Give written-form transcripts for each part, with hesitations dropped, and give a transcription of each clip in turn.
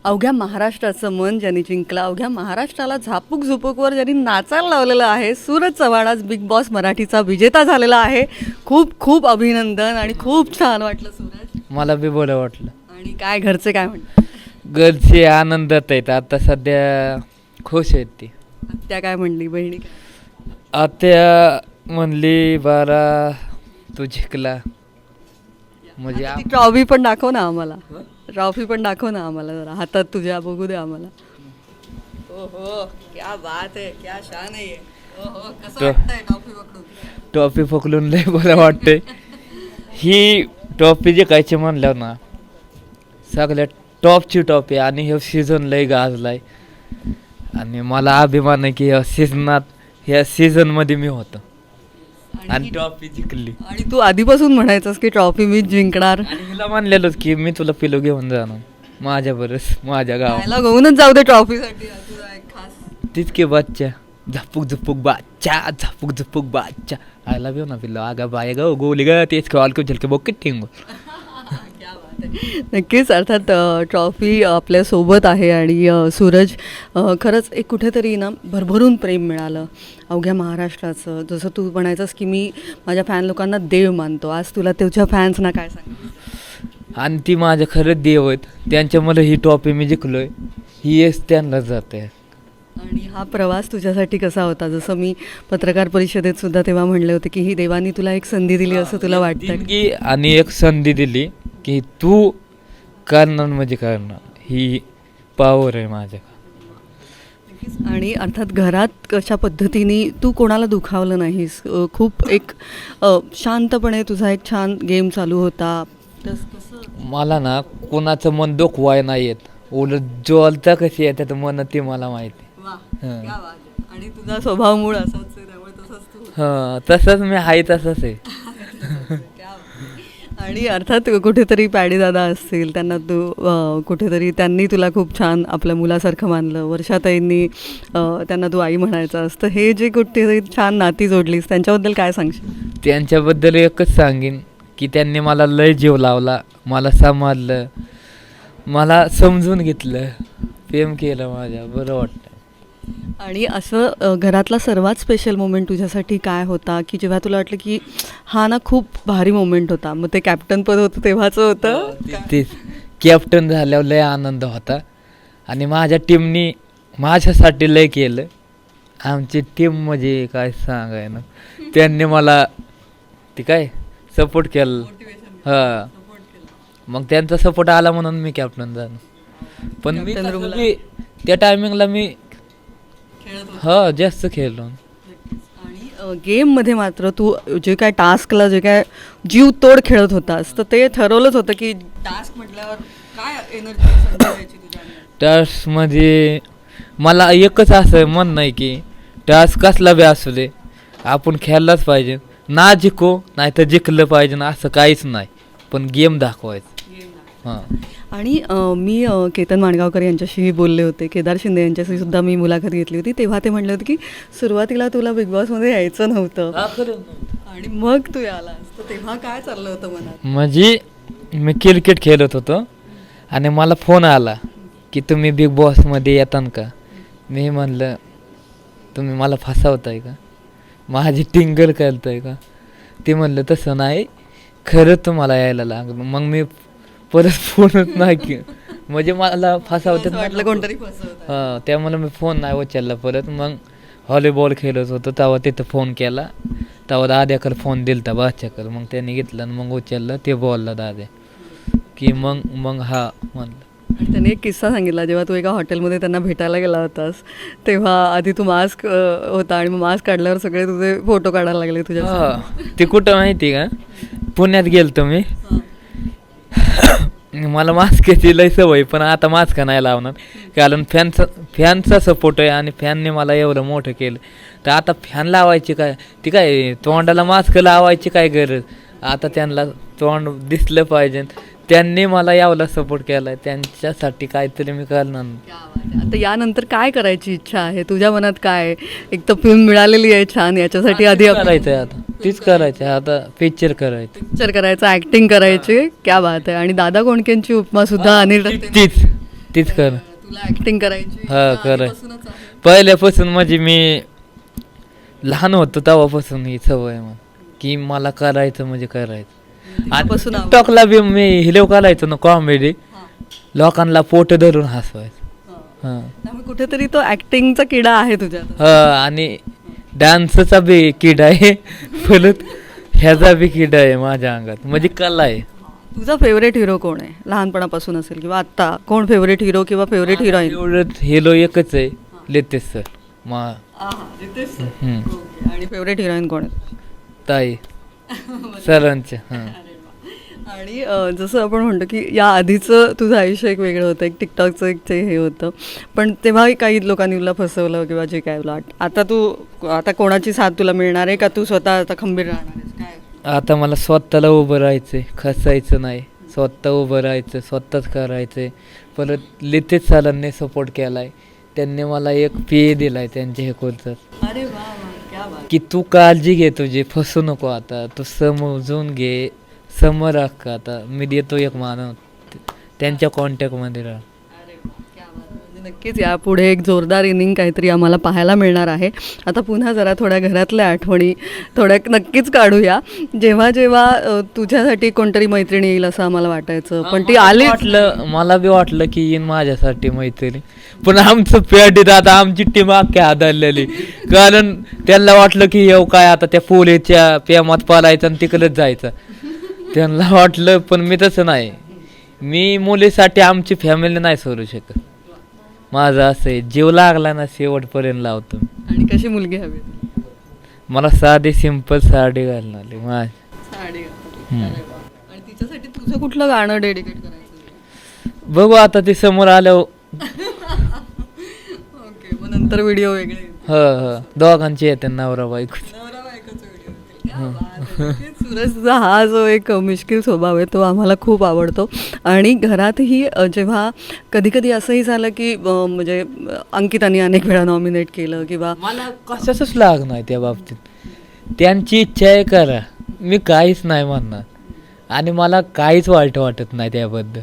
अवघ्या महाराष्ट्राचं मन ज्यांनी जिंकलं, अवघ्या महाराष्ट्राला झापूक झुपूकवर ज्यांनी नाचायला लावलेलं आहे, सूरज चव्हाण आज बिग बॉस मराठीचा विजेता झालेला आहे. खूप खूप अभिनंदन आणि खूप छान वाटलं सूरज. मला बी बरं वाटलं. आणि काय घरचे काय म्हणतात? घरचे आनंदात आहेत, आता सध्या खुश आहेत ती. आत्या काय म्हणली, बहिणी काय? आत्या म्हणली बारा तू जिंकला म्हणजे ती ट्रॉफी पण दाखव ना आम्हाला, ट्रॉफी पण दाखव ना आम्हाला जरा, हातात तुझ्या बघू दे आम्हाला. ओहो क्या बात आहे, क्या शान आहे. ओहो कसं वाटतंय ट्रॉफी पकडून? ट्रॉफी पकडून लय बरं वाटतंय. ही ट्रॉफी जिंकायची म्हणल्यावर ना सगळ्यात टॉपची ट्रॉफी आणि हे सीझन लय गाजलाय आणि मला अभिमान आहे की ह्या सीझनमध्ये मी होतो आणि ट्रॉफी जिंकली. आणि तू आधीपासून म्हणायचंस की ट्रॉफी मी जिंकणार, आणि हिला म्हणलेलोच की मी तुला पिलो घेऊन जाणार माझ्या माझ्या गावात. खायला घेऊनच जाऊ दे ट्रॉफीसाठी. तुझा एक खास तितके बच्चा झपूक झपूक बाच्चा झपूक झपूक बाच्चा आयला घेऊ ना पिल्लो आगा बाय ग गोली ग तेच कॉल करू झलके बोक टिंगू. नक्कीच. अर्थात ट्रॉफी आपल्यासोबत आहे आणि सूरज खरंच एक कुठेतरी ना भरभरून प्रेम मिळालं अवघ्या महाराष्ट्राचं. जसं तू म्हणायचंस की मी माझ्या फॅन लोकांना देव मानतो, आज तुला तुझ्या फॅन्सना काय सांग? आणि ती माझ्या खरंच देव आहेत, त्यांच्यामुळे ही ट्रॉफी मी जिंकलोय, ही येस त्यांना जाते. आणि हा प्रवास तुझ्यासाठी कसा होता? जसं मी पत्रकार परिषदेत सुद्धा तेव्हा म्हणले होते की ही देवानी तुला एक संधी दिली असं तुला वाटतं की? आणि एक संधी दिली की तू करणार म्हणजे करणार, ही पावर आहे माझ्या. आणि अर्थात घरात कशा पद्धतीने तू कोणाला दुखावलं नाहीस, खूप एक शांतपणे तुझा एक छान गेम चालू होता. मला ना कोणाचं मन दुखवाय नाही येत, उलट जोलता कशी येते तर मन ते मला माहिती. आणि तुझा स्वभाव मूळ असाच आहे, त्यामुळे तसंच तू. हां तसंच मी आहे तसंच आहे. आणि अर्थात कुठेतरी पॅडी दादा असतील, त्यांना तू कुठेतरी त्यांनी तुला खूप छान आपल्या मुलासारखं मानलं. वर्षाताईंनी त्यांना तू आई म्हणायचं असतं. हे जे कुठेतरी छान नाती जोडलीस त्यांच्याबद्दल काय सांगशील? त्यांच्याबद्दल एकच सांगेन की त्यांनी मला लय जीव लावला, मला सांभाळलं, मला समजून घेतलं, प्रेम केलं माझ्या, बरं वाटतं. आणि असं घरातला सर्वात स्पेशल मोमेंट तुझ्यासाठी काय होता की जेव्हा तुला वाटलं की हा ना खूप भारी मोमेंट होता? मग ते कॅप्टन पद होतं तेव्हाचं होतं? तेच कॅप्टन झाल्यावर लय आनंद होता आणि माझ्या टीमनी माझ्यासाठी लय केलं. आमची टीम म्हणजे काय सांगाय ना, त्यांनी मला ते काय सपोर्ट केलं. हां मग त्यांचा सपोर्ट आला म्हणून मी कॅप्टन झालो. पण मी त्या टायमिंगला मी जास्त खेळलो. आणि गेममध्ये मात्र तू जे काय टास्कला जे काय जीव तोड खेळत होतास तर ते ठरवलंच होतं की टास्क म्हटल्यावर काय एनर्जी टास्कमध्ये मला एकच असं मन नाही की टास्क कसला बी असू दे आपण खेळलाच पाहिजे, ना जिंको नाही तर जिंकलं पाहिजे ना, असं काहीच नाही, पण गेम दाखवायचं. हां आणि मी केतन माणगावकर यांच्याशी बोलले होते, केदार शिंदे यांच्याशी सुद्धा मी मुलाखत घेतली होती. तेव्हा ते म्हणले होते की सुरुवातीला तुला बिग बॉसमध्ये यायचं नव्हतं आणि मग तू आलास, तर तेव्हा काय चाललं होतं मनात? म्हणजे मी क्रिकेट खेळत होतो आणि मला फोन आला की तुम्ही बिग बॉसमध्ये येतान का? मी म्हणलं तुम्ही मला फसवताय का, माझी टिंगल करताय का? ते म्हणलं तसं नाही, खरं तुम्हाला यायला लागलं. मग मी परत फोनच नाही की म्हणजे मला फसवतात वाटलं कोणतरी फसवत. हां त्यामुळे मी फोन नाही उचलला परत. मग व्हॉलीबॉल खेळत होतो तेव्हा तिथं फोन केला, तेव्हा दाद्याकडे फोन दिला बादशाकडे, मग त्याने घेतलं आणि मग उचललं. ते बोलला दाद्या की मग हा म्हणलं. आणि त्याने एक किस्सा सांगितला, जेव्हा तू एका हॉटेलमध्ये त्यांना भेटायला गेला होतास तेव्हा आधी तू मास्क होता आणि मग मास्क काढल्यावर सगळे तुझे फोटो काढायला लागले तुझ्या. हां ते कुठं माहिती का, पुण्यात गेलतो मी. मला मास्कची लय सवय, पण आता मास्क नाही लावणार कारण फॅनचा सपोर्ट आहे आणि फॅनने मला एवढं मोठं केलं. तर आता फॅन लावायची काय, ती काय तोंडाला मास्क लावायची काय गरज, आता त्यांना तोंड दिसलं पाहिजे. त्यांनी मला एवढा सपोर्ट केला आहे, त्यांच्यासाठी काहीतरी मी करणार. आता यानंतर काय करायची इच्छा आहे तुझ्या मनात? काय एक तर फिल्म मिळालेली आहे छान, याच्यासाठी आधी करायचं आहे, आता तीच करायचं आहे, आता पिक्चर करायचं, ॲक्टिंग करायची. क्या बात आहे. आणि दादा कोंडकेंची उपमा सुद्धा अनिल तीच तीच कर. तुला ऍक्टिंग करायची हा, इच्छा कराय. आधीपासूनच आहे? पहिल्यापासून म्हणजे मी लहान होतो तेव्हापासून ही सवय मग की मला करायचं म्हणजे करायचं. आणि तेव्हापासून आवड. टिकटॉकला बी मी हिरो करायचो ना कॉमेडी, हा, लोकांना पोट धरून हसवायचं. हा. हा. त्यामुळे कुठेतरी तो ऍक्टिंगचा किडा आहे तुझ्यात. हा, आणि डान्सचा बी किड आहे परत ह्याचा बी किड आहे माझ्या अंगात, म्हणजे कला आहे. तुझा फेवरेट हिरो कोण आहे लहानपणापासून असेल किंवा आत्ता? कोण फेवरेट हिरो किंवा फेवरेट हिरोईन? एवढं हिरो एकच आहे, लितेश सर. आणि फेवरेट हिरोईन कोण आहे? ताई सरांच्या. हां. आणि जसं आपण म्हणतो की या आधीचं तुझं आयुष्य एक वेगळं होतं, एक टिकटॉकचं एक ते हे होतं, पण तेव्हाही काही लोकांनी तुला फसवलं किंवा जे काय तुला आता कोणाची साथ तुला मिळणार आहे का तू स्वतः आता खंबीर राहणार आहेस काय? आता मला स्वतःला उभं राहायचंय, खसायचं नाही, स्वतः उभं राहायचं, स्वतःच करायचंय. परत लितेश सरांनी सपोर्ट केलाय, त्यांनी मला एक पे दिलाय त्यांच्या हे कोर्सचा अरे वा क्या बात. की तू काळजी घे, तुझी फसू नको, आता तू समजून घे, समोर राख. आता मी देतो एक मानव, त्यांच्या कॉन्टॅक्टमध्ये राहा. अरे वा, क्या बात. म्हणजे नक्कीच यापुढे एक जोरदार इनिंग काहीतरी आम्हाला पाहायला मिळणार आहे. आता पुन्हा जरा थोड्या घरातल्या आठवणी थोड्या नक्कीच काढूया. जेव्हा जेव्हा तुझ्यासाठी कोणतरी मैत्रिणी येईल असं आम्हाला वाटायचं, पण ती आली. मला बी वाटलं की येईन माझ्यासाठी मैत्रिणी, पण आमचं पॅडीत आता आमची टीम अख्ख्या हादरलेली, कारण त्यांना वाटलं की येऊ काय आता त्या पोलीच्या प्रेमात पालायचं आणि तिकडच जायचं, त्यांना वाटलं. पण मी तसं नाही, मी मुलीसाठी आमची फॅमिली नाही सोडू शकत. माझं असं आहे, जीव लागला ना शेवटपर्यंत लावतो. आणि कशी मुलगी हवी? मला साधी सिंपल साडी घालणारी माझ. साडी घातली. अरे वा. आणि तिच्यासाठी तुझं कुठलं गाणं डेडिकेट करायचं? बघू आता ती समोर आल्यावर. ओके, मग नंतर व्हिडिओ वेगळे येतील. दोघांची येते नवरा बायको. नवरा बायकोचे व्हिडिओ येतील. क्या बात आहे. नक्कीच सूरजचा हा जो एक मिश्किल स्वभाव आहे तो आम्हाला खूप आवडतो. आणि घरातही जेव्हा कधी कधी असंही झालं की म्हणजे अंकिताने अनेक वेळा नॉमिनेट केलं किंवा मला कशाच लाग नाही त्या बाबतीत, त्यांची इच्छा आहे करा, मी काहीच नाही म्हणणार. आणि मला काहीच वाईट वाटत नाही त्याबद्दल,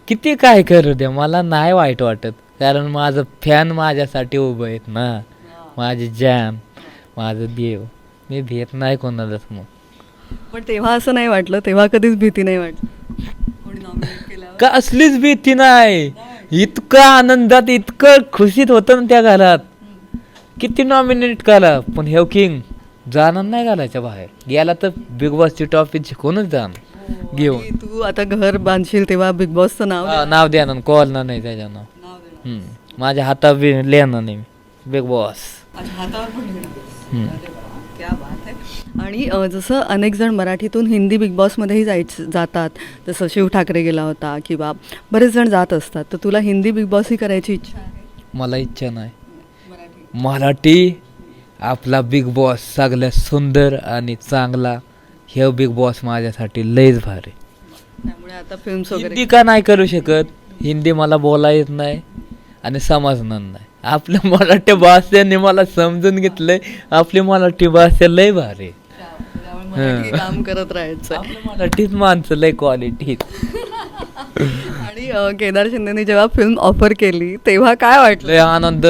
किती काय करू द्या, मला नाही वाईट वाटत, कारण माझं फॅन माझ्यासाठी उभं आहेत ना, माझी जान, माझं देव, मी भेट नाही कोणालाच. मग पण तेव्हा असं नाही वाटलं, तेव्हा कधीच भीती नाही वाटली कोणी नॉमिनेट केल्यावर? का असलीच भीती नाही, इतकं आनंदात इतकं खुशीत होतं ना त्या घरात, किती नॉमिनेट करा, पण हे किंग जाणार नाही घालायच्या बाहेर, गेला तर बिग बॉसची ट्रॉफी जिंकूनच जाणार घेऊन. आणि तू आता घर बांधशील तेव्हा बिग बॉसचं नाव द्या ना, कॉलना नाही त्याच्या नाव. माझ्या हातात बी लिहिणार नाही बिग बॉस. हातावर पण लिहिणार. अरे वा, क्या बात आहे. आणि जसं अनेक जण मराठीतून हिंदी बिग बॉसमध्येही जातात, जसं शिव ठाकरे गेला होता किंवा बरेच जण जात असतात, तर तुला हिंदी बिग बॉस ही करायची इच्छा आहे? मला इच्छा नाही. मराठी आपला बिग बॉस सगळ्यात सुंदर आणि चांगला, हे बिग बॉस माझ्यासाठी लयच भारी. त्यामुळे आता फिल्म्स वगैरे हिंदी का नाही करू शकत, हिंदी मला बोला येत नाही आणि समजणार नाही. आपल्या मराठी भाषेने मला समजून घेतलंय, आपली मराठी भाषा लय भारी, मराठी काम करत राहायचं. आपल्या मराठीत माणसं लय क्वालिटी. आणि केदार शिंदेने जेव्हा फिल्म ऑफर केली तेव्हा काय वाटलं? लय आनंद,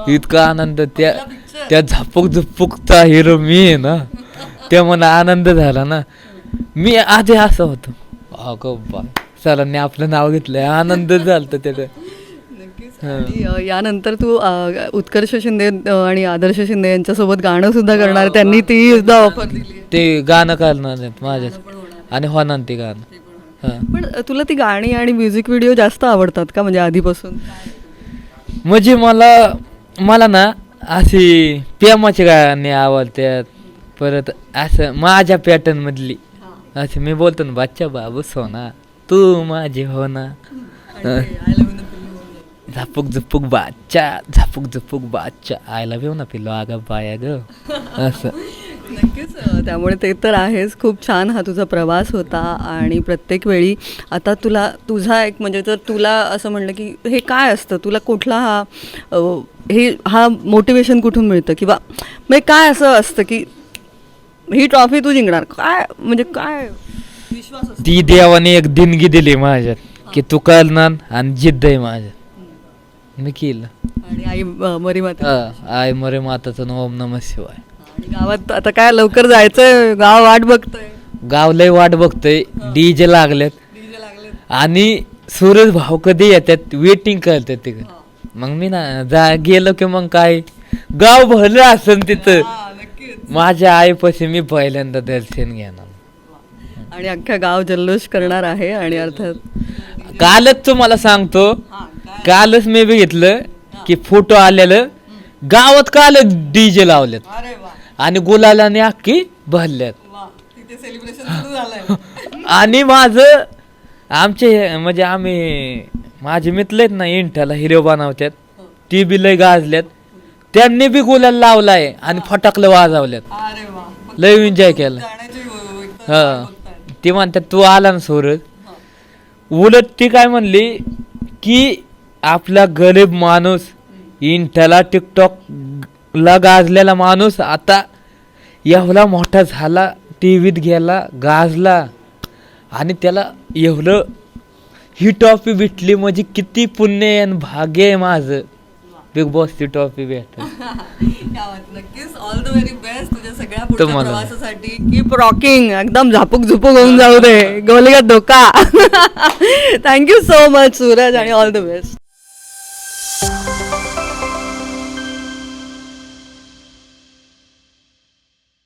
इतका आनंद, त्या झपक झुपकचा हिरो मी आहे ना, त्या मला आनंद झाला ना. मी आधी असं होतो, अगं बा सरांनी आपलं नाव घेतलंय, आनंद झालता त्याला. आणि यानंतर तू उत्कर्ष शिंदे आणि आदर्श शिंदे यांच्यासोबत गाणं सुद्धा करणार, त्यांनी ती सुद्धा ऑफर दिली. ते गाणं करणार आहेत माझ्या आणि होणार ते गाणं. पण तुला ती गाणी आणि म्युझिक व्हिडिओ जास्त आवडतात का, म्हणजे आधीपासून? म्हणजे मला ना अशी प्रेमाची गाणी आवडतात, परत असं माझ्या पॅटर्न मधली, असं मी बोलतो ना, बच्चा बाबू सोना तू माझी हो ना, Zapuk Jhupuk बाच्चा, Zapuk Jhupuk बाच्चा, I love you ना पिलो अगं बाया ग, असं. नक्कीच, त्यामुळे ते तर आहेच. खूप छान हा तुझा प्रवास होता. आणि प्रत्येक वेळी आता तुझा एक म्हणजे जर तुला असं म्हणलं की हे काय असतं, तुला कुठला हा मोटिवेशन कुठून मिळतं, किंवा म्हणजे काय असं असतं की ही ट्रॉफी तू जिंकणार, काय म्हणजे काय विश्वास? ती देवाने एक देणगी दिली माझ्यात की तू करणार, आणि जिद्द आहे माझ्यात. मी केलं. आणि आई मरी माता आय मरे माताचं ओम नमः शिवाय. आणि गावात आता काय लवकर जायचंय, गाव वाट बघतोय. गाव लय वाट बघतोय, डीजे लागलेत आणि सूरज भाऊ कधी येतात वेटिंग करतात तिकडे. मग मी ना गेलो की मग काय गाव भरलं असन तिथं. माझ्या आईपाशी मी पहिल्यांदा दर्शन घेणार. आणि अख्खा गाव जल्लोष करणार आहे. आणि अर्थात कालच तुम्हाला सांगतो, कालच मी बघितलं की फोटो आलेलं गावात कालच डीजे लावलेत आणि गुलालाने अख्खी भरल्यात. आणि माझं आमचे म्हणजे आम्ही माझे मित्र आहेत ना इंठाला हिरो बनवतात, ती बी लय गाजल्यात. त्यांनी बी गुलाल लावलाय आणि फटाकलं वाजवल्यात, लय एन्जॉय केलं. हा ती म्हणतात तू आला ना सूरज. उलट ती काय म्हणली की आपला गरीब माणूस इंठाला टिकटॉक ला गाजलेला माणूस आता एवढा मोठा झाला, टीव्हीत गेला, गाजला आणि त्याला एवढं ही ट्रॉफी भेटली म्हणजे किती पुण्य आहे आणि भाग्य आहे माझं बिग बॉसची ट्रॉफी भेट. नक्कीच ऑल द व्हेरी बेस्ट तुझ्या सगळ्या पुढच्या तुम्हाला. प्रवासासाठी. कीप रॉकिंग, एकदम झापूक झुपूक होऊन जाऊ दे, गोलीगत धोका. थँक्यू सो मच सूरज आणि ऑल द बेस्ट.